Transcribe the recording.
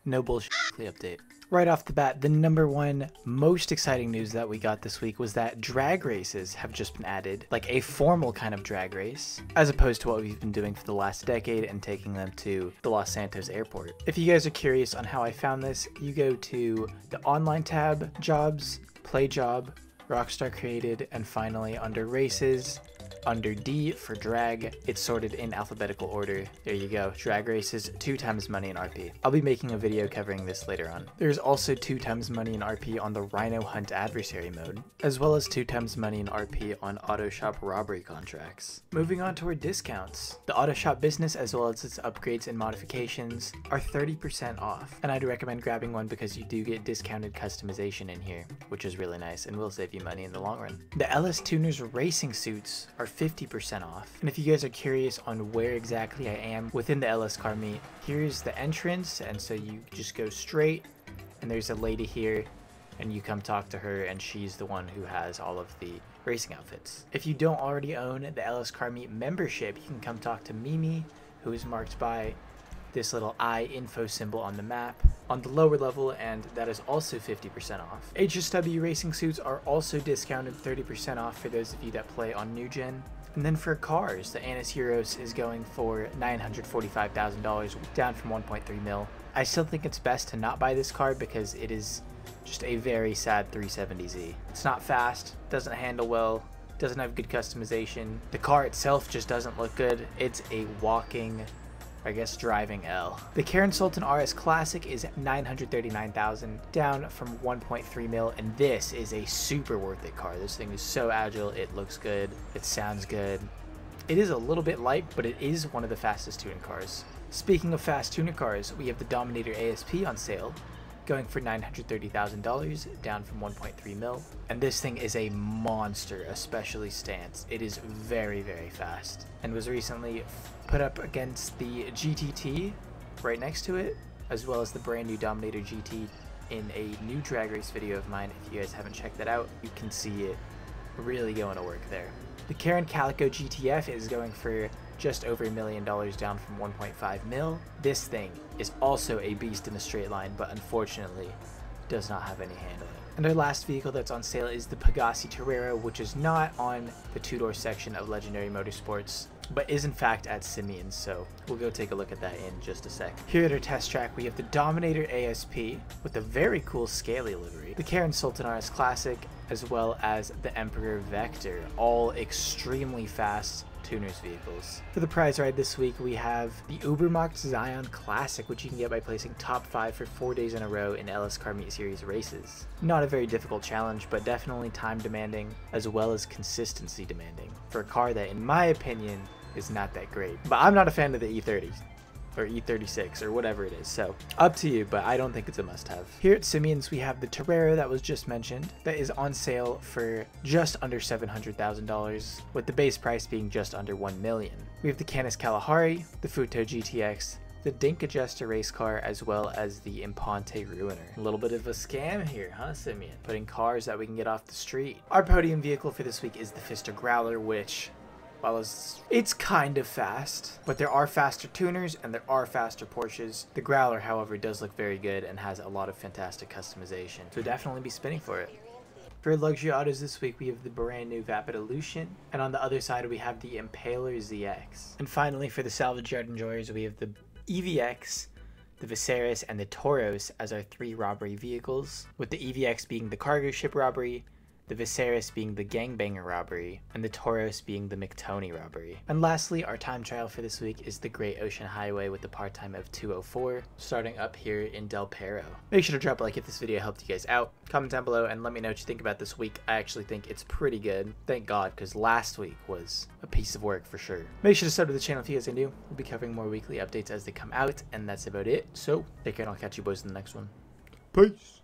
No bullshit update. Right off the bat, the number one most exciting news that we got this week was that drag races have just been added, like a formal kind of drag race, as opposed to what we've been doing for the last decade and taking them to the Los Santos airport. If you guys are curious on how I found this, you go to the online tab, jobs, play job, Rockstar created, and finally under races, under D for drag, it's sorted in alphabetical order. There you go, drag races, 2 times money in RP. I'll be making a video covering this later on. There's also 2 times money in RP on the Rhino Hunt adversary mode, as well as 2 times money in RP on auto shop robbery contracts. Moving on to our discounts. The auto shop business, as well as its upgrades and modifications, are 30% off, and I'd recommend grabbing one because you do get discounted customization in here, which is really nice and will save you money in the long run. The LS Tuners racing suits are 50% off. And if you guys are curious on where exactly I am within the LS car meet, here's the entrance, and so you just go straight and there's a lady here and you come talk to her, and she's the one who has all of the racing outfits. If you don't already own the LS car meet membership, you can come talk to Mimi, who is marked by this little eye info symbol on the map on the lower level, and that is also 50% off. HSW racing suits are also discounted 30% off for those of you that play on new gen. And then for cars, the Annis Heroes is going for $945,000, down from 1.3 mil. I still think it's best to not buy this car because it is just a very sad 370Z. It's not fast, doesn't handle well, doesn't have good customization. The car itself just doesn't look good. It's a walking, I guess, driving L. The Karen Sultan RS Classic is $939,000, down from 1.3 mil, and this is a super worth it car. This thing is so agile, it looks good, it sounds good. It is a little bit light, but it is one of the fastest tuning cars. Speaking of fast tuner cars, we have the Dominator ASP on sale, going for $930,000, down from 1.3 mil. And this thing is a monster, especially stance. It is very, very fast, and was recently put up against the GTT right next to it, as well as the brand new Dominator GT in a new drag race video of mine. If you guys haven't checked that out, you can see it really going to work there. The Karen Calico GTF is going for just over $1 million, down from 1.5 mil. This thing is also a beast in the straight line, but unfortunately does not have any handling. And our last vehicle that's on sale is the Pegassi Torero, which is not on the two-door section of Legendary Motorsports, but is in fact at Simeon's, so we'll go take a look at that in just a sec. Here at our test track, we have the Dominator ASP with a very cool scaly livery, the Karen Sultan RS Classic, as well as the Emperor Vector, all extremely fast tuners vehicles. For the prize ride this week, we have the Ubermacht Zion Classic, which you can get by placing top 5 for 4 days in a row in LS Car Meet Series races. Not a very difficult challenge, but definitely time demanding as well as consistency demanding for a car that, in my opinion, is not that great. But I'm not a fan of the E30 or E36 or whatever it is, so up to you, but I don't think it's a must-have. Here at Simeon's, we have the Torero that was just mentioned that is on sale for just under $700,000, with the base price being just under $1 million. We have the Canis Kalahari, the Futo GTX, the Dink Adjuster race car, as well as the Imponte Ruiner. A little bit of a scam here, huh, Simeon? Putting cars that we can get off the street. Our podium vehicle for this week is the Pfister Growler, which, well, it's kind of fast, but there are faster tuners and there are faster Porsches. The Growler, however, does look very good and has a lot of fantastic customization, so definitely be spinning for it. For luxury autos this week, we have the brand new Vapid Illusion, and on the other side we have the Impaler ZX. And finally, for the salvage yard enjoyers, we have the EVX, the Viserys, and the Tauros as our 3 robbery vehicles, with the EVX being the cargo ship robbery, the Viserys being the gangbanger robbery, and the Tauros being the McTony robbery. And lastly, our time trial for this week is the Great Ocean Highway with the part time of 2:04, starting up here in Del Perro. Make sure to drop a like if this video helped you guys out, comment down below, and let me know what you think about this week. I actually think it's pretty good, thank God, because last week was a piece of work for sure. Make sure to sub to the channel if you guys are new. We'll be covering more weekly updates as they come out, and that's about it. So take care, and I'll catch you boys in the next one. Peace!